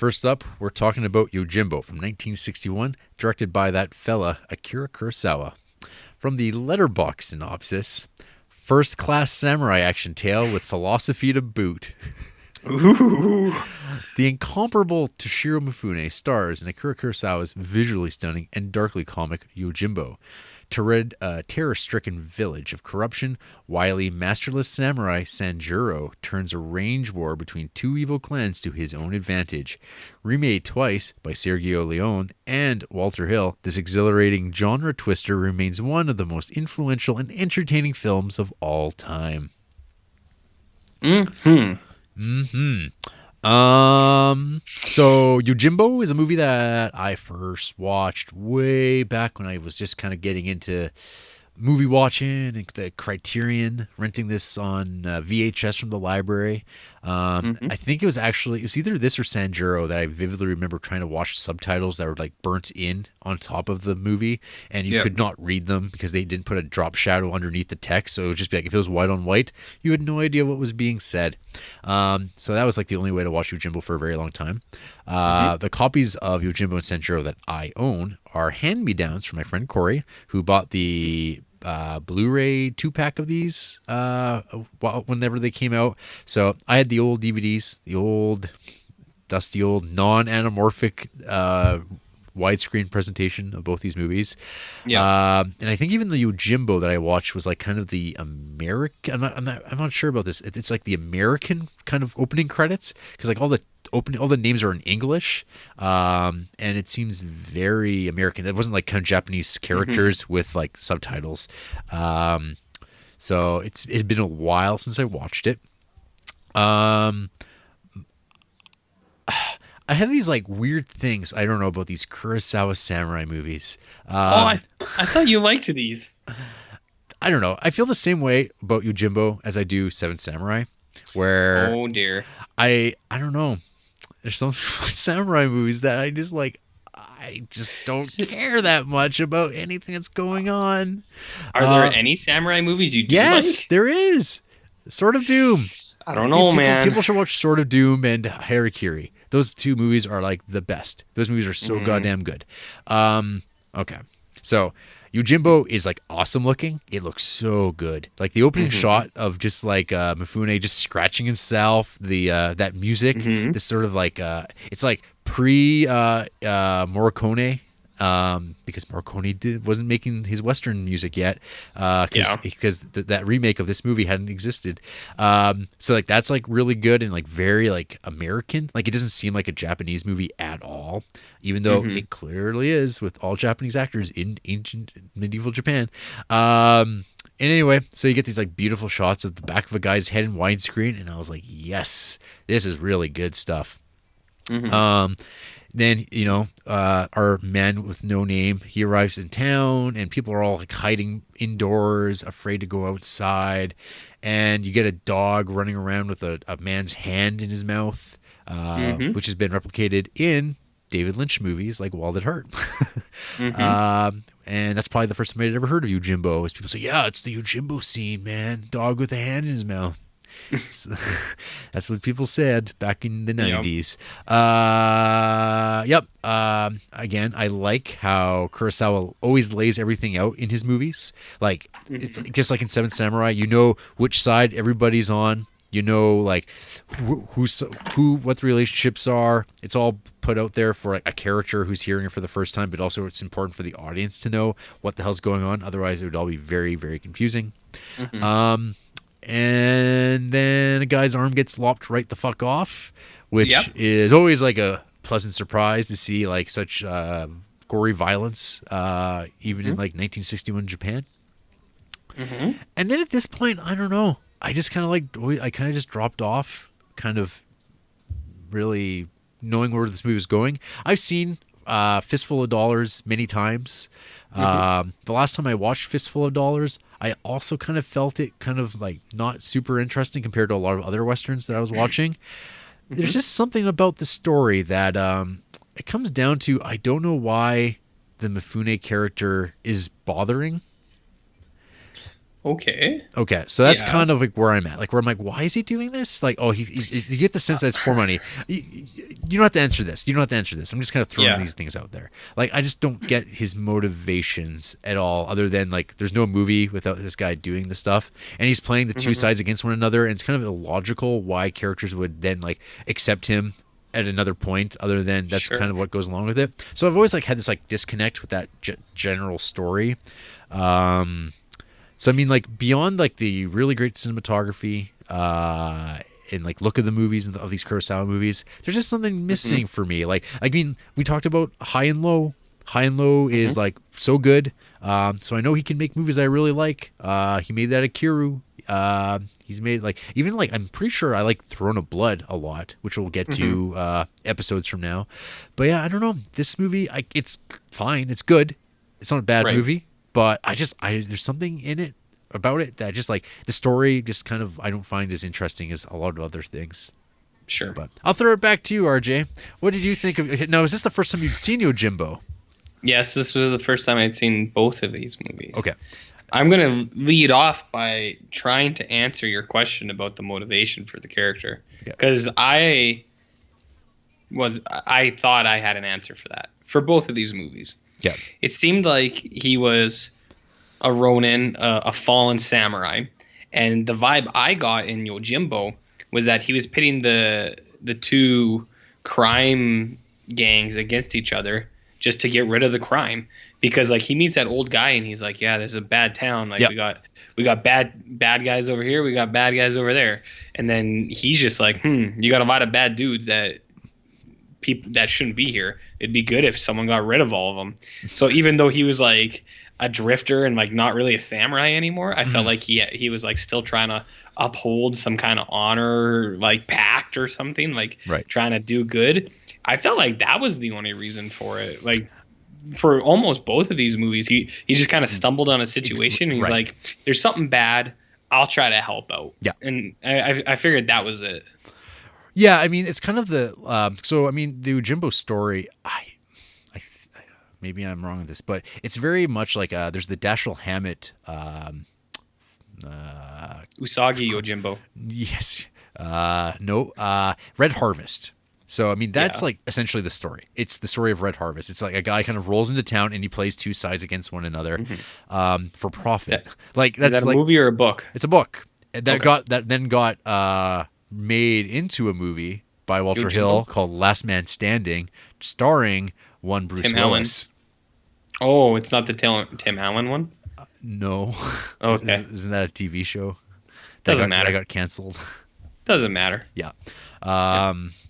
First up, we're talking about Yojimbo from 1961, directed by that fella, Akira Kurosawa. From the letterbox synopsis, first class samurai action tale with philosophy to boot. Ooh. The incomparable Toshiro Mifune stars in Akira Kurosawa's visually stunning and darkly comic Yojimbo. To rid a terror-stricken village of corruption, wily, masterless samurai Sanjuro turns a range war between two evil clans to his own advantage. Remade twice by Sergio Leone and Walter Hill, this exhilarating genre twister remains one of the most influential and entertaining films of all time. So Yojimbo is a movie that I first watched way back when I was just kind of getting into movie watching and the Criterion, renting this on VHS from the library. I think it was either this or Sanjuro that I vividly remember trying to watch subtitles that were like burnt in on top of the movie, and you could not read them because they didn't put a drop shadow underneath the text. So it would just be like, if it was white on white, you had no idea what was being said. So that was like the only way to watch Yojimbo for a very long time. The copies of Yojimbo and Sanjuro that I own are hand-me-downs from my friend Corey, who bought the Blu-ray 2-pack of these whenever they came out. So I had the old DVDs, the old dusty old non-anamorphic widescreen presentation of both these movies. And I think even the Yojimbo that I watched was like kind of the American. I'm not sure about this. It's like the American kind of opening credits, because like all the names are in English, and it seems very American. It wasn't like kind of Japanese characters with like subtitles. So it had been a while since I watched it. I have these like weird things I don't know about these Kurosawa samurai movies. I thought you liked these. I don't know. I feel the same way about Yojimbo as I do Seven Samurai, where Oh dear. I don't know. There's some samurai movies that I just don't care that much about anything that's going on. Are there any samurai movies you do like? Yes, there is. Sword of Doom. I don't know, man. People should watch Sword of Doom and Harakiri. Those two movies are like the best. Those movies are so goddamn good. Okay. So Yojimbo is like awesome looking. It looks so good. Like the opening shot of just like Mifune just scratching himself, the that music, this sort of like it's like pre Morricone. Because Morricone wasn't making his Western music yet, because that remake of this movie hadn't existed. So like that's like really good and like very like American. Like it doesn't seem like a Japanese movie at all, even though it clearly is with all Japanese actors in ancient medieval Japan. And anyway, so you get these like beautiful shots of the back of a guy's head in widescreen, and I was like, yes, this is really good stuff. Then, our man with no name, he arrives in town and people are all like hiding indoors, afraid to go outside. And you get a dog running around with a man's hand in his mouth, which has been replicated in David Lynch movies like Wild at Heart. And that's probably the first time I'd ever heard of Yojimbo, is people say, yeah, it's the Yojimbo scene, man. Dog with a hand in his mouth. That's what people said back in the 90s. Again, I like how Kurosawa always lays everything out in his movies. Like it's just like in Seven Samurai, you know which side everybody's on. You know, like what the relationships are. It's all put out there for like a character who's hearing it for the first time, but also it's important for the audience to know what the hell's going on. Otherwise, it would all be very, very confusing. And then a guy's arm gets lopped right the fuck off, which is always like a pleasant surprise to see like such gory violence, even in like 1961 Japan. And then at this point, I don't know. I just kind of just dropped off, kind of really knowing where this movie was going. I've seen Fistful of Dollars many times. The last time I watched Fistful of Dollars, I also kind of felt it kind of like not super interesting compared to a lot of other Westerns that I was watching. There's just something about the story that it comes down to, I don't know why the Mifune character is bothering. Okay. Okay, so that's kind of like where I'm at. Like where I'm like, why is he doing this? Like, oh, you get the sense that it's for money. You don't have to answer this. You don't have to answer this. I'm just kind of throwing these things out there. Like I just don't get his motivations at all, other than like there's no movie without this guy doing the stuff, and he's playing the two sides against one another, and it's kind of illogical why characters would then like accept him at another point, other than that's kind of what goes along with it. So I've always like had this like disconnect with that general story. So I mean, like beyond like the really great cinematography and like look of the movies and of these Kurosawa movies, there's just something missing for me. Like I mean, we talked about High and Low. High and Low is like so good. So I know he can make movies I really like. He made that Akira. He's made like even like I'm pretty sure I like Throne of Blood a lot, which we'll get to episodes from now. But yeah, I don't know. This movie, it's fine. It's good. It's not a bad movie. But there's something in it about it that just like the story just kind of I don't find as interesting as a lot of other things. Sure. But I'll throw it back to you, RJ. What did you think of? Now, is this the first time you'd seen Yojimbo? Yes, this was the first time I'd seen both of these movies. Okay. I'm going to lead off by trying to answer your question about the motivation for the character. Because I thought I had an answer for that. For both of these movies. Yeah. It seemed like he was a Ronin, a fallen samurai. And the vibe I got in Yojimbo was that he was pitting the two crime gangs against each other just to get rid of the crime. Because like he meets that old guy and he's like, yeah, this is a bad town. Like we got bad guys over here, we got bad guys over there. And then he's just like, you got a lot of bad dudes that people that shouldn't be here. It'd be good if someone got rid of all of them. So even though he was like a drifter and like not really a samurai anymore, I felt like he was like still trying to uphold some kind of honor like pact or something, like trying to do good. I felt like that was the only reason for it. Like for almost both of these movies, he just kind of stumbled on a situation. And he's like, there's something bad, I'll try to help out. Yeah. And I figured that was it. Yeah, I mean, it's kind of the so I mean, the Yojimbo story. I maybe I'm wrong with this, but it's very much like there's the Dashiell Hammett Usagi Yojimbo. Yes. Red Harvest. So I mean, that's like essentially the story. It's the story of Red Harvest. It's like a guy kind of rolls into town and he plays two sides against one another for profit. Like that's is that a like, movie or a book? It's a book that then got made into a movie by Walter Hill called Last Man Standing, starring one Bruce Willis. Oh, it's not the Tim Allen one? No. Okay. Isn't that a TV show? Doesn't matter. That got canceled. Doesn't matter. Yeah.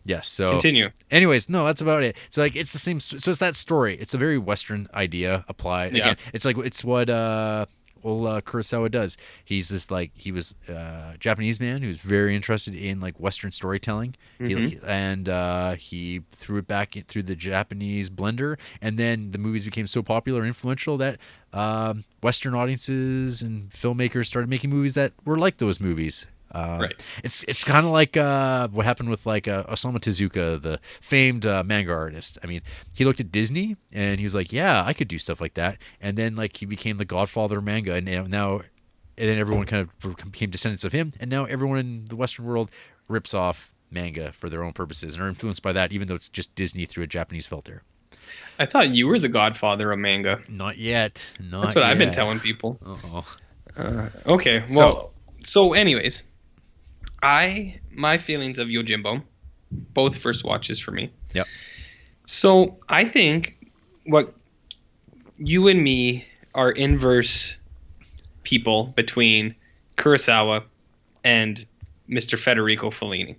Yes. So continue. Anyways, no, that's about it. So like, it's the same. So it's that story. It's a very Western idea applied. Again, it's like it's what Kurosawa does. He's this like he was a Japanese man who's very interested in like Western storytelling. He threw it back through the Japanese blender, and then the movies became so popular and influential that Western audiences and filmmakers started making movies that were like those movies. It's kind of like what happened with like Osamu Tezuka, the famed manga artist. I mean, he looked at Disney and he was like, "Yeah, I could do stuff like that." And then like he became the godfather of manga, and then everyone kind of became descendants of him. And now everyone in the Western world rips off manga for their own purposes and are influenced by that, even though it's just Disney through a Japanese filter. I thought you were the godfather of manga. Not yet. That's what I've been telling people. Okay. Well. So anyways. My feelings of Yojimbo, both first watches for me. Yep. So I think what you and me are inverse people between Kurosawa and Mr. Federico Fellini.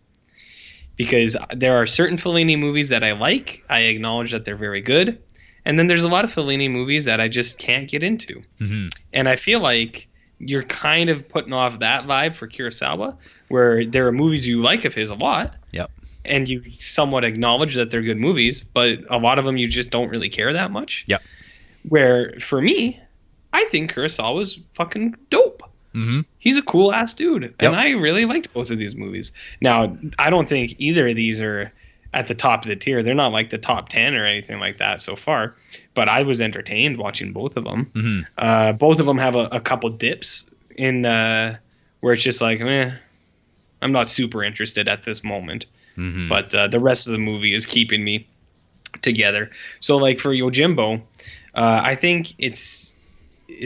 Because there are certain Fellini movies that I like. I acknowledge that they're very good. And then there's a lot of Fellini movies that I just can't get into. Mm-hmm. And I feel like you're kind of putting off that vibe for Kurosawa, where there are movies you like of his a lot. Yep. And you somewhat acknowledge that they're good movies, but a lot of them you just don't really care that much. Yep. Where, for me, I think Kurosawa's fucking dope. Mm-hmm. He's a cool-ass dude. And I really liked both of these movies. Now, I don't think either of these are at the top of the tier. They're not like the top 10 or anything like that so far. But I was entertained watching both of them. Mm-hmm. Both of them have a couple dips in where it's just like, I'm not super interested at this moment. Mm-hmm. But the rest of the movie is keeping me together. So like for Yojimbo, I think it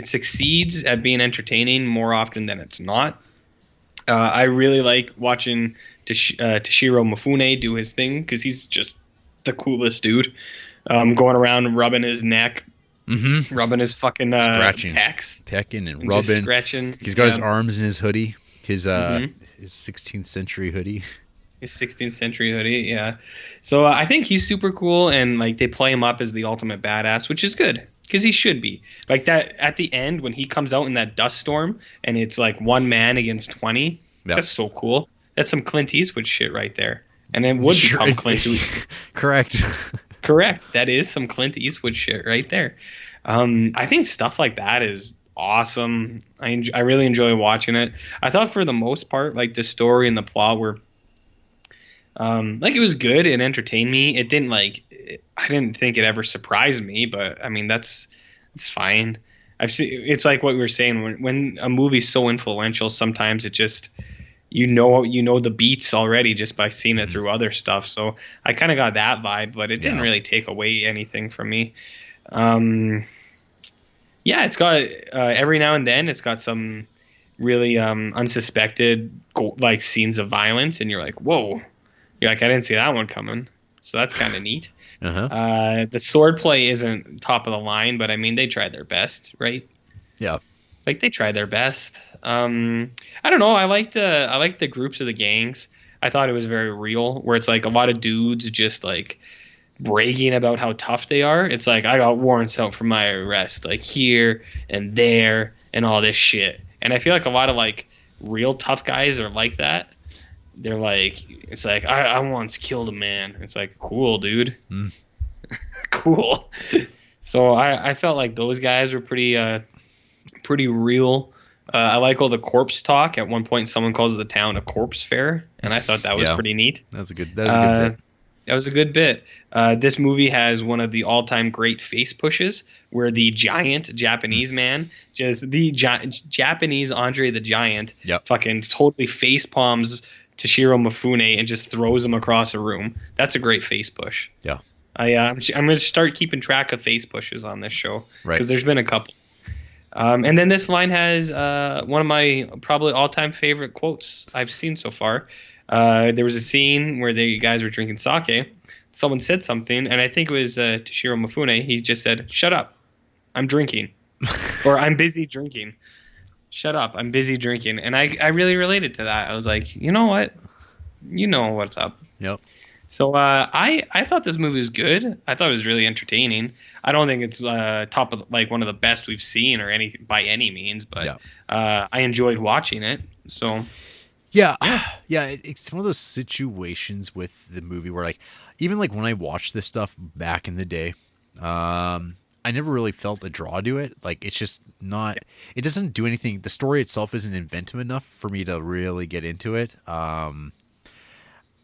succeeds at being entertaining more often than it's not. I really like watching Toshiro Mifune do his thing because he's just the coolest dude. Going around rubbing his neck, rubbing his fucking Scratching, pecs, pecking, and just rubbing. scratching. He's got his arms in his hoodie, his Mhm. his 16th century hoodie. His 16th century hoodie, yeah. So I think he's super cool, and like they play him up as the ultimate badass, which is good because he should be. Like that at the end when he comes out in that dust storm, and it's like one man against 20. Yep. That's so cool. That's some Clint Eastwood shit right there, and it would become Clint Eastwood. Correct. Correct. That is some Clint Eastwood shit right there. I think stuff like that is awesome. I really enjoy watching it. I thought for the most part, like the story and the plot were like it was good and entertained me. It didn't I didn't think it ever surprised me, but I mean it's fine. I've seen it's like what we were saying when a movie's so influential, sometimes it just you know the beats already just by seeing it through other stuff. So I kind of got that vibe, but it didn't really take away anything from me. Yeah, it's got every now and then it's got some really unsuspected like scenes of violence, and you're like, whoa. You're like, I didn't see that one coming. So that's kind of neat. The sword play isn't top of the line, but I mean, they tried their best, right? Yeah. Like they tried their best. I don't know. I liked the groups of the gangs. I thought it was very real, where it's like a lot of dudes just like bragging about how tough they are. It's like, I got warrants out for my arrest, like here and there and all this shit. And I feel like a lot of like real tough guys are like that. They're like, it's like, I once killed a man. It's like, cool, dude. Cool. So I felt like those guys were pretty real. I like all the corpse talk. At one point, someone calls the town a corpse fair, and I thought that was pretty neat. That was a good bit. That was a good bit. This movie has one of the all-time great face pushes, where the giant Japanese man, just the Japanese Andre the Giant, fucking totally face palms Toshiro Mifune and just throws him across a room. That's a great face push. Yeah. I'm going to start keeping track of face pushes on this show because Right. there's been a couple. And then this line has one of my probably all-time favorite quotes I've seen so far. There was a scene where the guys were drinking sake. Someone said something, and I think it was Toshiro Mifune. He just said, "Shut up, I'm drinking," or "I'm busy drinking." Shut up, I'm busy drinking. And I really related to that. I was like, you know what? You know what's up. Yep. So I thought this movie was good. I thought it was really entertaining. I don't think it's top of like one of the best we've seen or any by any means, but I enjoyed watching it. So yeah, it's one of those situations with the movie where like even like when I watched this stuff back in the day, I never really felt a draw to it. Like it's just not. It doesn't do anything. The story itself isn't inventive enough for me to really get into it.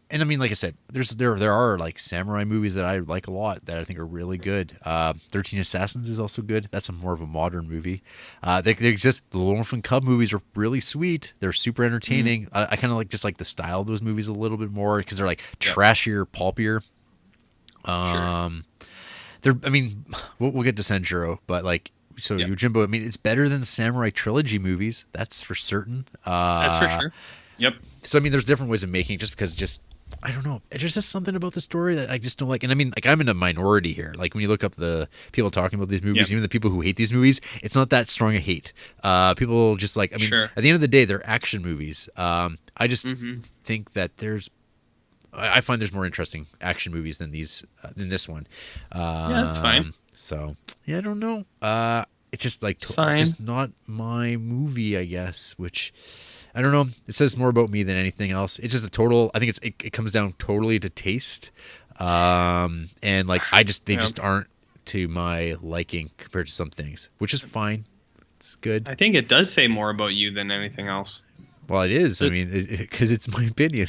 And I mean, like I said, there are like samurai movies that I like a lot that I think are really good. 13 Assassins is also good. That's more of a modern movie. They exist. The Lone Wolf and Cub movies are really sweet. They're super entertaining. I kind of like the style of those movies a little bit more because they're like trashier, pulpier. I mean, we'll get to Sanjuro, but like, so Yojimbo, I mean, it's better than the Samurai Trilogy movies. That's for certain. that's for sure. Yep. So I mean, there's different ways of making it just because I don't know. There's just something about the story that I just don't like. And I mean, like I'm in a minority here. Like when you look up the people talking about these movies, even the people who hate these movies, it's not that strong a hate. People just like, I mean, at the end of the day, they're action movies. I just think that I find there's more interesting action movies than than this one. That's fine. So yeah, I don't know. It's just like just not my movie, I guess. Which I don't know. It says more about me than anything else. It's just a total. I think it comes down totally to taste, and like they just aren't to my liking compared to some things, which is fine. It's good. I think it does say more about you than anything else. Well, it is. I So, mean, because it's my opinion.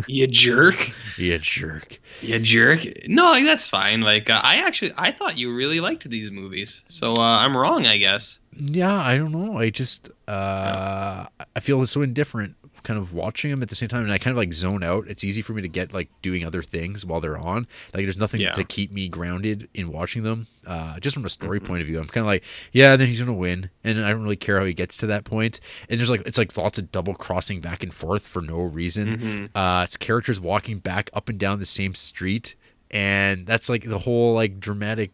you jerk. You jerk. You jerk. No, that's fine. Like I thought you really liked these movies. So I'm wrong, I guess. Yeah, I don't know. I just Yeah. I feel so indifferent kind of watching them at the same time, and I kind of like zone out. It's easy for me to get like doing other things while they're on. Like there's nothing Yeah. to keep me grounded in watching them. Just from a story hmm point of view, I'm kind of like, yeah, then he's gonna win, and I don't really care how he gets to that point. And there's like it's like lots of double crossing back and forth for no reason. hmm It's characters walking back up and down the same street, and that's like the whole like dramatic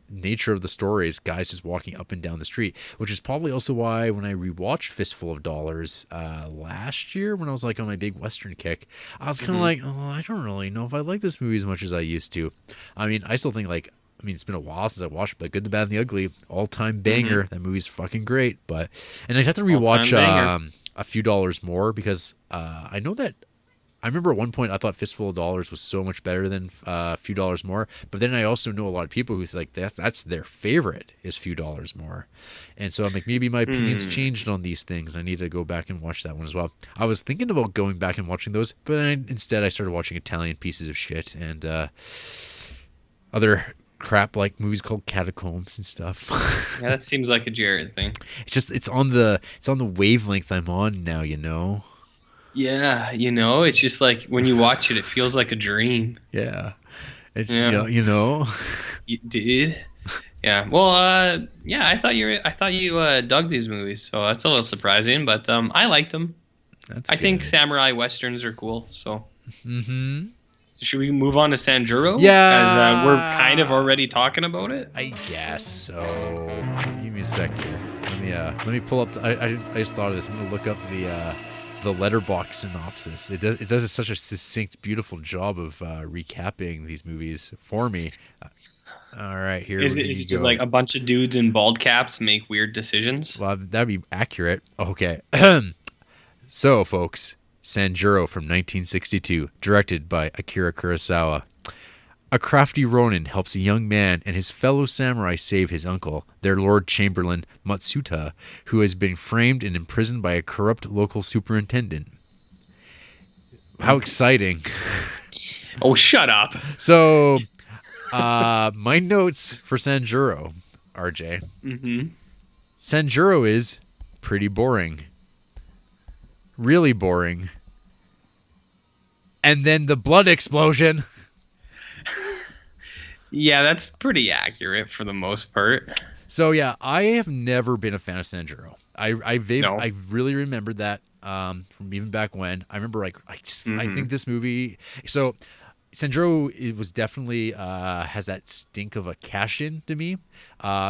nature of the story is guys just walking up and down the street, which is probably also why when I rewatched Fistful of Dollars last year when I was like on my big Western kick, I was kind of hmm like, oh, I don't really know if I like this movie as much as I used to. I mean, I still think like, I mean, it's been a while since I watched it, but Good, the Bad, and the Ugly, all-time hmm banger. That movie's fucking great. But and I have to All time rewatch banger. A Few Dollars More because I know that I remember at one point I thought Fistful of Dollars was so much better than A Few Dollars More, but then I also know a lot of people who like that's their favorite is Few Dollars More, and so I'm like maybe my opinions Hmm. changed on these things. I need to go back and watch that one as well. I was thinking about going back and watching those, but instead I started watching Italian pieces of shit and other crap like movies called Catacombs and stuff. Yeah, that seems like a Jarrett thing. It's on the wavelength I'm on now, you know. Yeah, it's just like when you watch it, it feels like a dream. Yeah. Yeah, You know. you did. Yeah. Well, yeah. I thought you dug these movies, so that's a little surprising. But I liked them. That's I think good. samurai westerns are cool. So Mm-hmm. should we move on to Sanjuro? As we're kind of Yeah, already talking about it. I guess so. Give me a sec here. Let me pull up. I just thought of this. I'm gonna look up the letterbox synopsis. It does such a succinct, beautiful job of recapping these movies for me. All right, here Is we it just go. like a bunch of dudes in bald caps make weird decisions? Well, that'd be accurate. Okay. So, folks, Sanjuro from 1962, directed by Akira Kurosawa. A crafty Ronin helps a young man and his fellow samurai save his uncle, their Lord Chamberlain Matsuta, who has been framed and imprisoned by a corrupt local superintendent. How exciting. Oh, shut up. So, my notes for Sanjuro, RJ. hmm Sanjuro is pretty boring. Really boring. And then the blood explosion. Yeah, that's pretty accurate for the most part. So yeah, I have never been a fan of Sanjuro. No. I really remembered that from even back when. I remember like I hmm think this movie. So Sanjuro it was definitely has that stink of a cash in to me.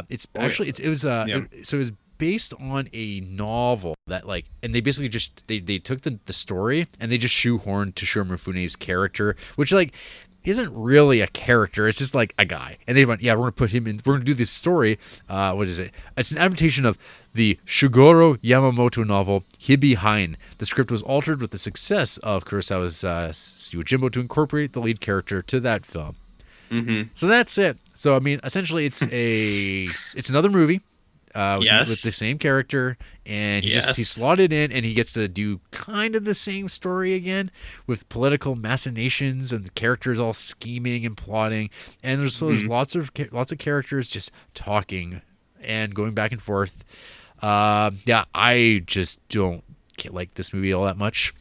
It's Oh, yeah. actually it was Yeah. so it was based on a novel that like and they basically just they took the story and they just shoehorned Toshiro Mifune's character, which like isn't really a character. It's just like a guy. And they went, yeah, we're going to put him in. We're going to do this story. What is it? It's an adaptation of the Shugoro Yamamoto novel Hibi Hain. The script was altered with the success of Kurosawa's Yojimbo to incorporate the lead character to that film. hmm So that's it. So I mean, essentially, it's another movie with the Yes. same character, and he's Yes. slotted in, and he gets to do kind of the same story again with political machinations and the characters all scheming and plotting, and there's hmm lots of characters just talking and going back and forth. Yeah, I just don't like this movie all that much.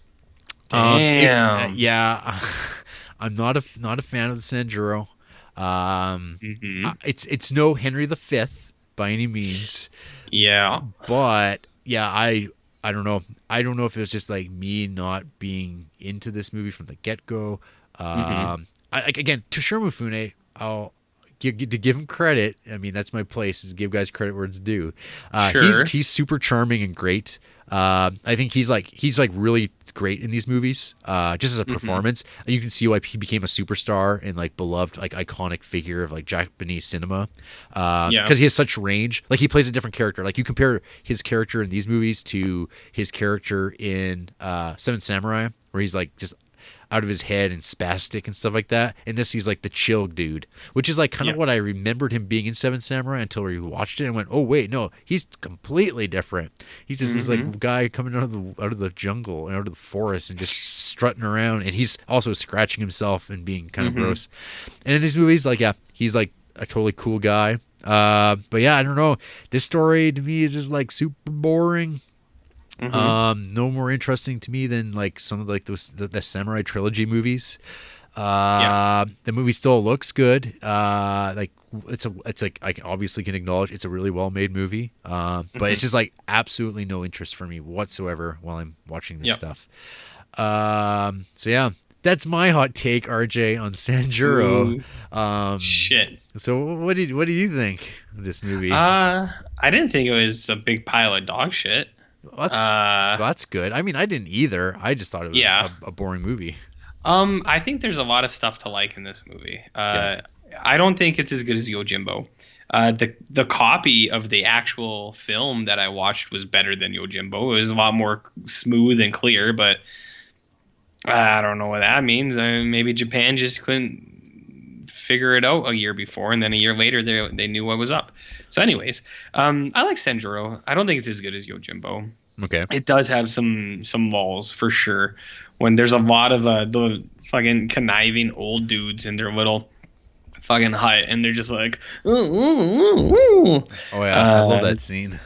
Damn. Yeah, I'm not a fan of the Sanjuro. hmm It's no Henry V by any means, Yeah. but yeah, I don't know. I don't know if it was just like me not being into this movie from the get go. hmm Again, Toshiro Mifune, to give him credit. I mean, that's my place is to give guys credit where it's due. Sure. He's super charming and great. I think he's like really great in these movies. Just as a hmm performance, you can see why he became a superstar and like beloved, like iconic figure of like Japanese cinema. Yeah. Because he has such range. Like he plays a different character. Like you compare his character in these movies to his character in Seven Samurai, where he's like just out of his head and spastic and stuff like that. In this, he's like the chill dude, which is like kind of Yeah. what I remembered him being in Seven Samurai until we watched it and went, oh wait, no, he's completely different. He's just this Mm-hmm. like guy coming out of the jungle and out of the forest and just strutting around, and he's also scratching himself and being kind of Mm-hmm. gross. And in these movies, like yeah, he's like a totally cool guy. But yeah, I don't know. This story to me is just like super boring. Mm-hmm. No more interesting to me than like some of like those the Samurai trilogy movies. Yeah. The movie still looks good. Like it's like I can obviously can acknowledge it's a really well made movie. But Mm-hmm. it's just like absolutely no interest for me whatsoever while I'm watching this Yep. stuff. So yeah, that's my hot take, RJ, on Sanjuro. Ooh, Um, shit. so what do you think of this movie? I didn't think it was a big pile of dog shit. Well, Uh, that's good. I mean, I didn't either. I just thought it was yeah. a boring movie. I think there's a lot of stuff to like in this movie. Okay. I don't think it's as good as Yojimbo. The copy of the actual film that I watched was better than Yojimbo. It was a lot more smooth and clear, but I don't know what that means. Maybe Japan just couldn't figure it out a year before, and then a year later they knew what was up. So, anyways, I like Sanjuro. I don't think it's as good as Yojimbo. Okay. It does have some lulls for sure. When there's a lot of the fucking conniving old dudes in their little fucking hut, and they're just like, ooh, ooh, ooh, ooh. Oh yeah, I love that scene.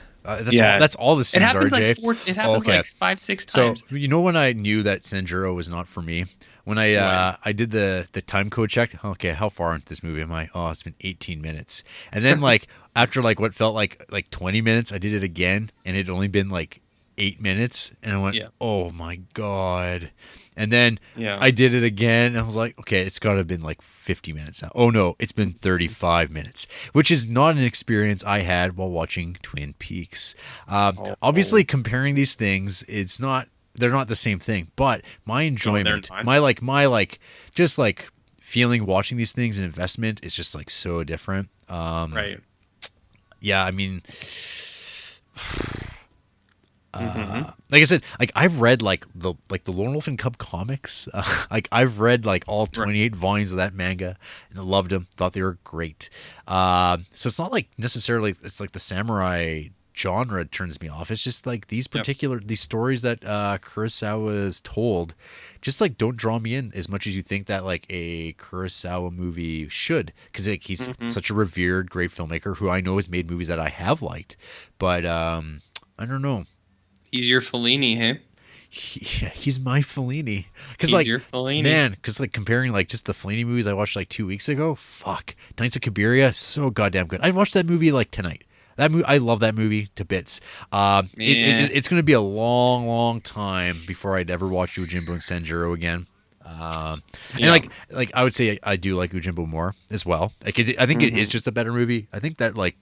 Yeah, That's all the it scenes, happens RJ. it happens Okay. like 5-6 So times. you know when I knew that Sanjuro was not for me, when I did the time code check. Okay, how far into this movie am I? Oh, it's been 18 minutes. And then like after like what felt like 20 minutes, I did it again, and it had only been like 8 minutes, and I went, Yeah, oh my god. And then yeah. I did it again, and I was like, okay, it's got to have been like 50 minutes now. Oh no, it's been 35 minutes, which is not an experience I had while watching Twin Peaks. Obviously, comparing these things, they're not the same thing. But my enjoyment, not. my like, just like feeling watching these things and investment is just like so different. Right. Yeah, I mean, Mm-hmm. like I said, like I've read like the Lone Wolf and Cub comics. Like I've read like all 28 volumes of that manga and I loved them. Thought they were great. So it's not like necessarily it's like the samurai genre turns me off. It's just like these particular these stories that Kurosawa's told, just like don't draw me in as much as you think that like a Kurosawa movie should, because like he's such a revered great filmmaker who I know has made movies that I have liked, but I don't know. He's your Fellini, hey? He's my Fellini. Because He's like, your Fellini. man, because like comparing like just the Fellini movies I watched like 2 weeks ago, fuck, Nights of Cabiria, so goddamn good. I watched that movie like tonight. That movie, I love that movie to bits. It's going to be a long, long time before I'd ever watch Yojimbo and Sanjuro again. And Yeah. like I would say I do like Yojimbo more as well. Like I think it is just a better movie. I think that like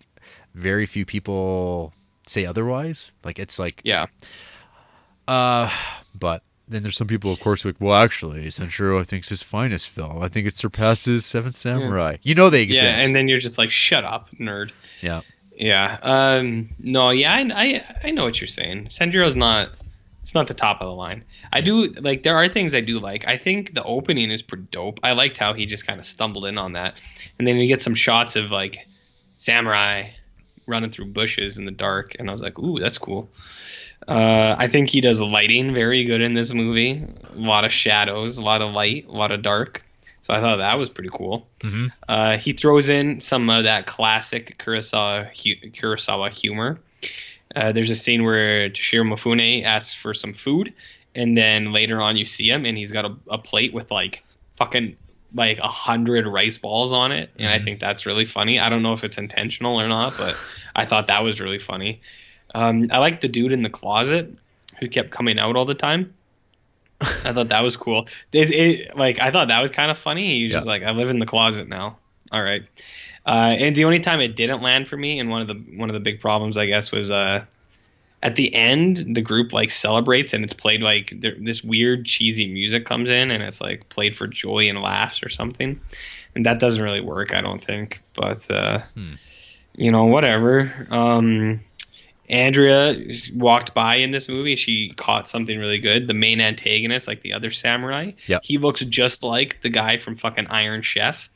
very few people say otherwise. Like it's like Yeah. but then there's some people, of course, like, well, actually, Sanjuro I think is his finest film. I think it surpasses Seven Samurai. You know they exist. Yeah, and then you're just like, shut up, nerd. yeah, Yeah. No, yeah, I know what you're saying. Sanjuro's not it's not the top of the line. I do like there are things I do like. I think the opening is pretty dope. I liked how he just kind of stumbled in on that. And then you get some shots of like samurai running through bushes in the dark, and I was like, ooh, that's cool. I think he does lighting very good in this movie. A lot of shadows, a lot of light, a lot of dark. So I thought that was pretty cool. He throws in some of that classic Kurosawa humor. There's a scene where Toshiro Mifune asks for some food, and then later on you see him, and he's got a plate with like fucking like 100 rice balls on it, and I think that's really funny. I don't know if it's intentional or not, but I thought that was really funny. I like the dude in the closet who kept coming out all the time. I thought that was cool. I thought that was kind of funny. He's just like, I live in the closet now. All right. And the only time it didn't land for me, and one of the big problems, I guess, was at the end, the group like celebrates, and it's played like this weird cheesy music comes in, and it's like played for joy and laughs or something, and that doesn't really work, I don't think. But whatever. Andrea walked by in this movie. She caught something really good. The main antagonist, like the other samurai, Yep. he looks just like the guy from fucking Iron Chef.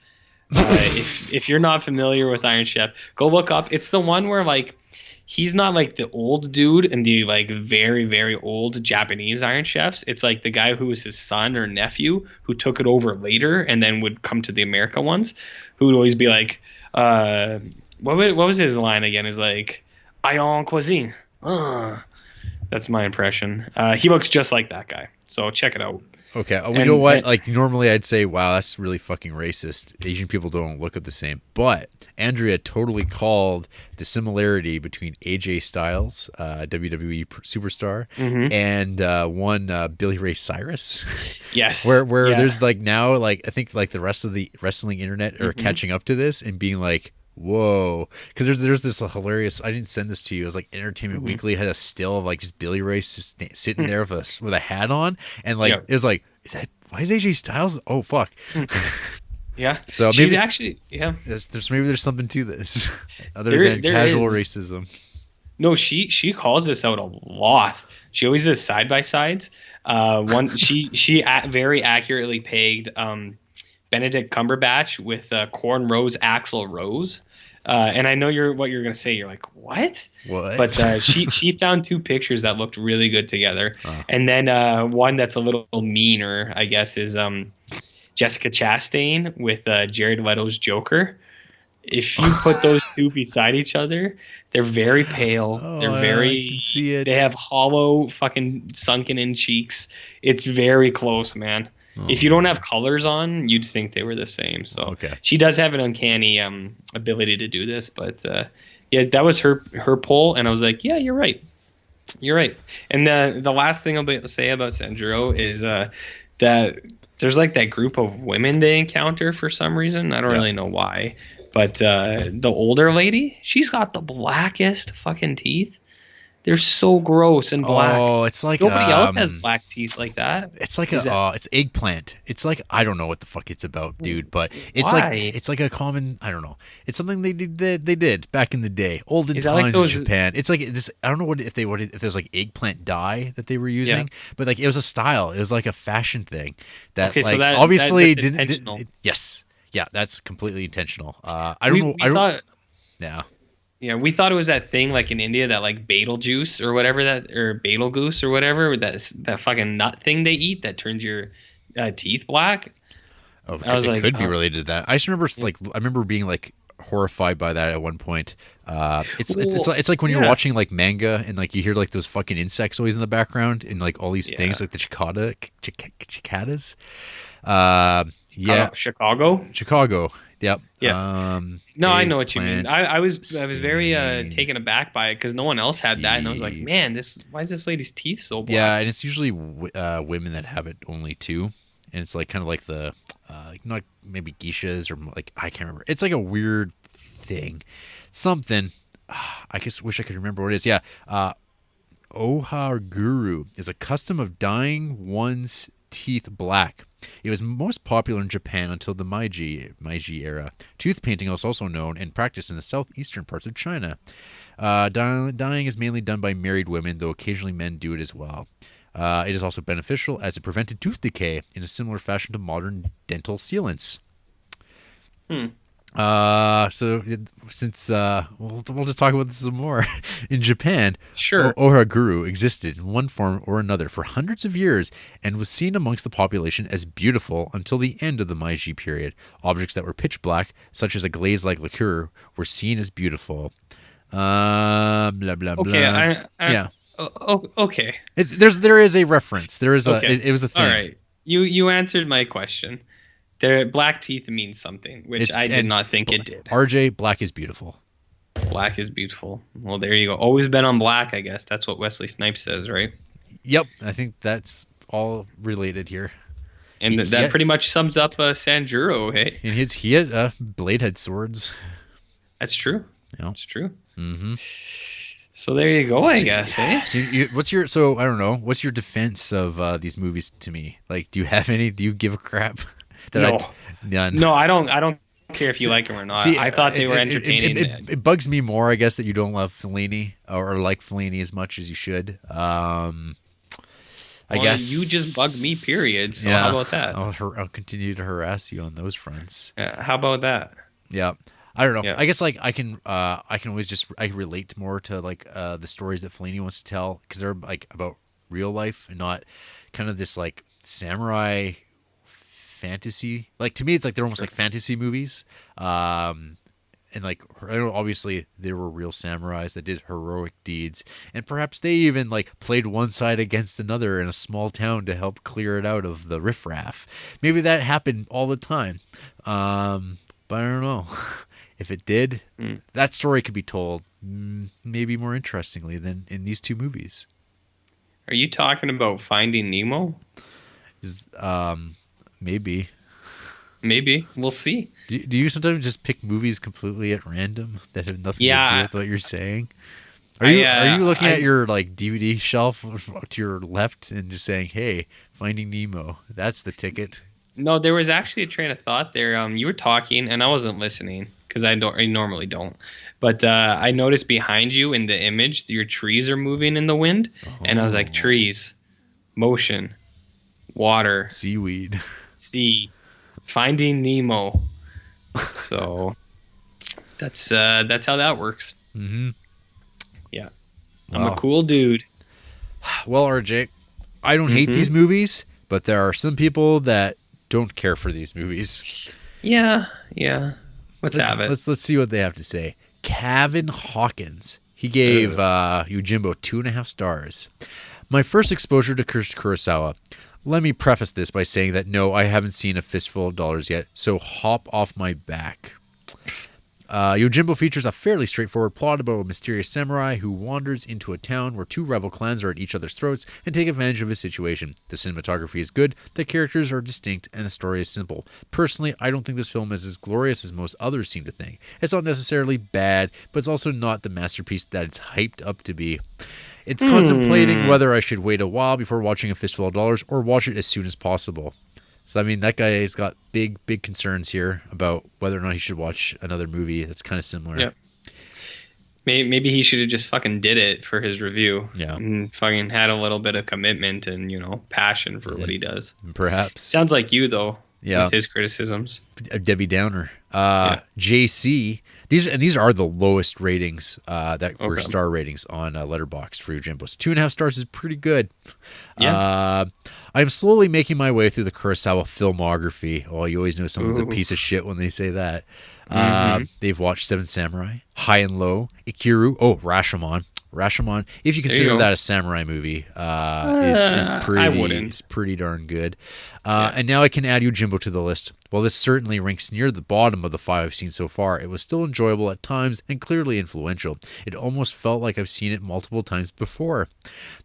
If you're not familiar with Iron Chef, go look up. It's the one where like he's not like the old dude and the like very very old Japanese Iron Chefs. It's like the guy who was his son or nephew who took it over later and then would come to the America ones, who would always be like, what was his line again? Is like, Iron cuisine. That's my impression. He looks just like that guy. So check it out. Okay. You know what? Like normally I'd say, wow, that's really fucking racist. Asian people don't look at the same. But Andrea totally called the similarity between AJ Styles, WWE superstar, and one Billy Ray Cyrus. Yes. Where there's like now, like I think like the rest of the wrestling internet are catching up to this and being like, whoa, because there's this hilarious. I didn't send this to you. It was like Entertainment Weekly had a still of like just Billy Ray sitting there with a hat on, and like it was like, why is AJ Styles? Oh fuck. Yeah. So she's maybe, actually there's something to this other than casual racism. No, she calls this out a lot. She always does side by sides. She very accurately pegged Benedict Cumberbatch with cornrows Axl Rose. And I know what you're going to say. You're like, what? But she found two pictures that looked really good together. And then one that's a little meaner, I guess, is Jessica Chastain with Jared Leto's Joker. If you put those two beside each other, they're very pale. They're very. I can see it. They have hollow, fucking sunken in cheeks. It's very close, man. If you don't have colors on, you'd think they were the same. So she does have an uncanny ability to do this. But yeah, that was her poll, and I was like, yeah, you're right. You're right. And the last thing I'll say about Sanjuro is that there's like that group of women they encounter for some reason. I don't really know why. But the older lady, she's got the blackest fucking teeth. They're so gross and black. Oh, it's like nobody else has black teeth like that. It's like it's eggplant. It's like I don't know what the fuck it's about, dude. But it's like a common. I don't know. It's something they did back in the day, olden times in Japan. It's like this. I don't know if there's like eggplant dye that they were using, but like it was a style. It was like a fashion thing that like so obviously didn't. Yes, yeah, that's completely intentional. I don't know. Yeah. Yeah, we thought it was that thing like in India that like Betelgeuse or whatever or Betelgeuse or whatever that fucking nut thing they eat that turns your teeth black. Oh, it could be related to that. I just remember I remember being like horrified by that at one point. It's like when you're watching like manga and like you hear like those fucking insects always in the background and like all these things like the cicadas. Chicago. Yep. Yeah. No, I know what you mean. I was very taken aback by it because no one else had that, and I was like, man, why is this lady's teeth so black? Yeah, and it's usually women that have it only too, and it's like kind of like the not maybe geishas or like I can't remember. It's like a weird thing, something. I just wish I could remember what it is. Yeah, Ohaguru is a custom of dyeing one's teeth black. It was most popular in Japan until the Meiji era. Tooth painting was also known and practiced in the southeastern parts of China. Dyeing is mainly done by married women, though occasionally men do it as well. It is also beneficial as it prevented tooth decay in a similar fashion to modern dental sealants. So since we'll just talk about this some more. In Japan, Ohaguru existed in one form or another for hundreds of years and was seen amongst the population as beautiful until the end of the Meiji period. Objects that were pitch black, such as a glaze-like liqueur, were seen as beautiful. Blah blah blah. Yeah. Okay. There is a reference. There is it was a thing. All right. You answered my question. Black teeth means something, which I did not think it did. RJ, black is beautiful. Black is beautiful. Well, there you go. Always been on black, I guess. That's what Wesley Snipes says, right? Yep. I think that's all related here. And that pretty much sums up Sanjuro, hey? And he had blade head swords. That's true. Yeah. It's true. Mm-hmm. So there you go, I guess, eh? So I don't know. What's your defense of these movies to me? Like, do you have any? Do you give a crap? No, I don't care if you like them or not. See, I thought they were entertaining. It bugs me more, I guess, that you don't love Fellini or like Fellini as much as you should. I guess you just bug me, period. So yeah, how about that? I'll continue to harass you on those fronts. How about that? Yeah. I don't know. Yeah. I guess like I can always just I relate more to like the stories that Fellini wants to tell because they're like about real life and not kind of this like samurai fantasy. Like to me, it's like they're almost like fantasy movies. And like I know obviously there were real samurais that did heroic deeds, and perhaps they even like played one side against another in a small town to help clear it out of the riffraff. Maybe that happened all the time, but I don't know. If it did, that story could be told maybe more interestingly than in these two movies. Are you talking about Finding Nemo? Maybe. Maybe. We'll see. Do you sometimes just pick movies completely at random that have nothing to do with what you're saying? Are you looking at your like DVD shelf to your left and just saying, "Hey, Finding Nemo, that's the ticket"? No, there was actually a train of thought there. You were talking and I wasn't listening because I normally don't. But I noticed behind you in the image, your trees are moving in the wind, and I was like, trees, motion, water, seaweed, sea, Finding Nemo. So that's how that works. Mm-hmm. Yeah, I'm a cool dude. Well, RJ, I don't hate these movies, but there are some people that don't care for these movies. Yeah. Let's have it. Let's see what they have to say. Kevin Hawkins. He gave Yojimbo 2.5 stars. My first exposure to Kurosawa. Let me preface this by saying that no, I haven't seen A Fistful of Dollars yet, so hop off my back. Yojimbo features a fairly straightforward plot about a mysterious samurai who wanders into a town where two rival clans are at each other's throats and take advantage of his situation. The cinematography is good, the characters are distinct, and the story is simple. Personally, I don't think this film is as glorious as most others seem to think. It's not necessarily bad, but it's also not the masterpiece that it's hyped up to be. It's contemplating whether I should wait a while before watching A Fistful of Dollars or watch it as soon as possible. So, I mean, that guy's got big concerns here about whether or not he should watch another movie that's kind of similar. Yeah. Maybe he should have just fucking did it for his review. Yeah. And fucking had a little bit of commitment and, passion for what he does. Perhaps. Sounds like you, though. Yeah. With his criticisms. Debbie Downer. JC. These are the lowest ratings that were star ratings on Letterboxd for Yojimbo. 2.5 stars is pretty good. Yeah. I'm slowly making my way through the Kurosawa filmography. Oh, you always know someone's a piece of shit when they say that. They've watched Seven Samurai, High and Low, Akira, Rashomon. Rashomon, if you consider that a samurai movie, is pretty darn good. And now I can add Yojimbo to the list. While this certainly ranks near the bottom of the 5 I've seen so far, it was still enjoyable at times and clearly influential. It almost felt like I've seen it multiple times before.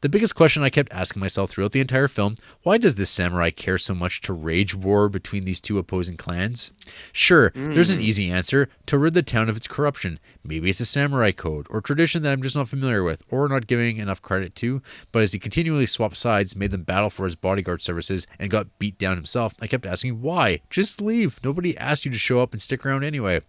The biggest question I kept asking myself throughout the entire film, why does this samurai care so much to wage war between these two opposing clans? Sure, there's an easy answer: to rid the town of its corruption. Maybe it's a samurai code or tradition that I'm just not familiar with or not giving enough credit to, but as he continually swapped sides, made them battle for his bodyguard services, and got beat down himself, I kept asking why. Just leave. Nobody asked you to show up and stick around anyway.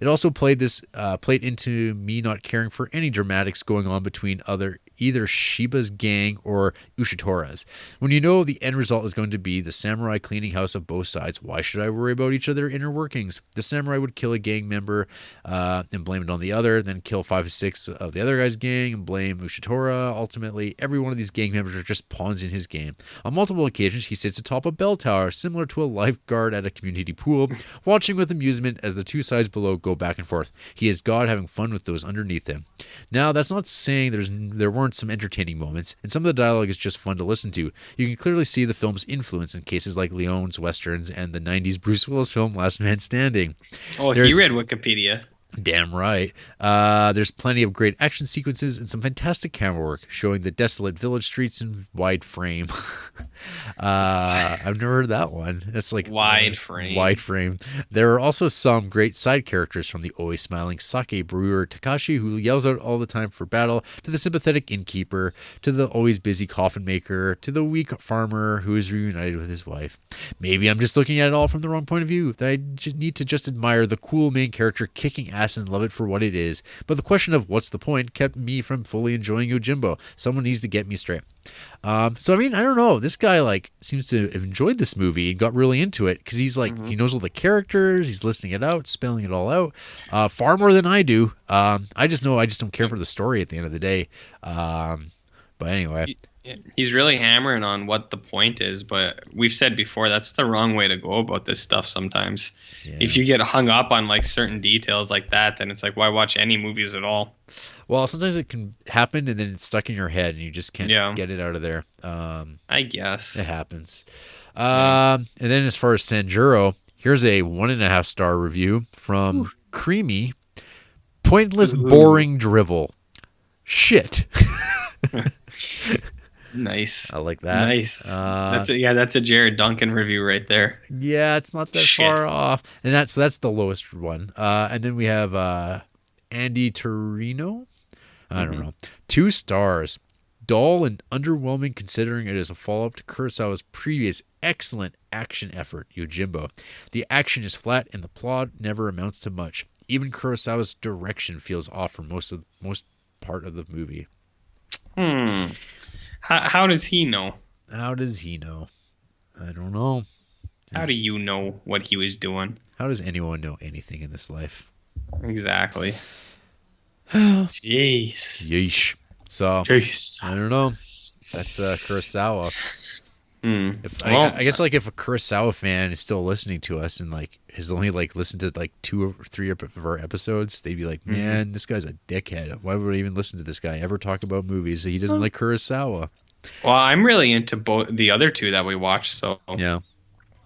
It also played into me not caring for any dramatics going on between either Shiba's gang or Ushitora's. When you know the end result is going to be the samurai cleaning house of both sides, why should I worry about each other's inner workings? The samurai would kill a gang member and blame it on the other, then kill 5 or 6 of the other guy's gang and blame Ushitora. Ultimately, every one of these gang members are just pawns in his game. On multiple occasions, he sits atop a bell tower, similar to a lifeguard at a community pool, watching with amusement as the two sides below go back and forth. He is God having fun with those underneath him. Now, that's not saying there weren't some entertaining moments, and some of the dialogue is just fun to listen to. You can clearly see the film's influence in cases like Leone's westerns and the 90s Bruce Willis film Last Man Standing. Oh, he read Wikipedia. Damn right. There's plenty of great action sequences and some fantastic camera work showing the desolate village streets in wide frame. I've never heard that one. That's like Wide frame. wide frame. There are also some great side characters, from the always smiling sake brewer Takashi, who yells out all the time for battle, to the sympathetic innkeeper, to the always busy coffin maker, to the weak farmer who is reunited with his wife. Maybe I'm just looking at it all from the wrong point of view, that I need to just admire the cool main character kicking ass and love it for what it is. But the question of what's the point kept me from fully enjoying Yojimbo. Someone needs to get me straight. So I mean, I don't know. This guy like seems to have enjoyed this movie and got really into it because he's like he knows all the characters. He's listing it out, spelling it all out, far more than I do. I just know I just don't care for the story at the end of the day. But anyway, He's really hammering on what the point is, but we've said before that's the wrong way to go about this stuff sometimes. yeah. If you get hung up on like certain details like that, then it's like, why watch any movies at all? Well, sometimes it can happen and then it's stuck in your head and you just can't get it out of there. I guess. It happens. And then as far as Sanjuro, here's a 1.5 star review from Creamy. Pointless, boring drivel. Shit. Nice. I like that. Nice. That's a Jared Duncan review right there. Yeah, it's not that far off. And that's the lowest one. And then we have Andy Torino. I don't know. 2 stars. Dull and underwhelming considering it is a follow-up to Kurosawa's previous excellent action effort, Yojimbo. The action is flat and the plot never amounts to much. Even Kurosawa's direction feels off for most part of the movie. How does he know? How does he know? I don't know. How do you know what he was doing? How does anyone know anything in this life? Exactly. Jeez. Yeesh. So, Jeez. I don't know. That's Kurosawa. I guess like if a Kurosawa fan is still listening to us and like has only like listened to like 2 or 3 of our episodes, they'd be like, man, this guy's a dickhead. Why would I even listen to this guy ever talk about movies? He doesn't like Kurosawa. Well, I'm really into both the other 2 that we watched, so yeah,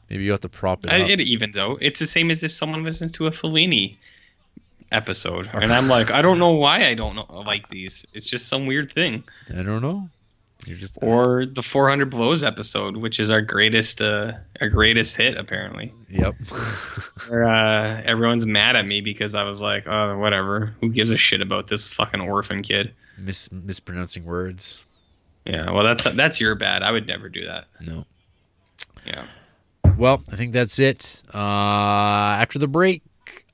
maybe you have to prop it up. It evens out. It's the same as if someone listens to a Fellini episode, and I'm like, I don't know why I don't like these. It's just some weird thing. I don't know. You're just or the 400 Blows episode, which is our greatest hit apparently. Yep. Where everyone's mad at me because I was like, oh, whatever. Who gives a shit about this fucking orphan kid? Mispronouncing words. Yeah, well, that's your bad. I would never do that. No. Yeah. Well, I think that's it. After the break,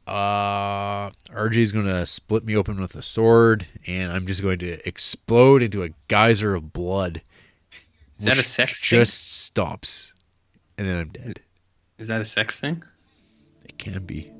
RJ's going to split me open with a sword, and I'm just going to explode into a geyser of blood. Is that a sex thing? Just stops, and then I'm dead. Is that a sex thing? It can be.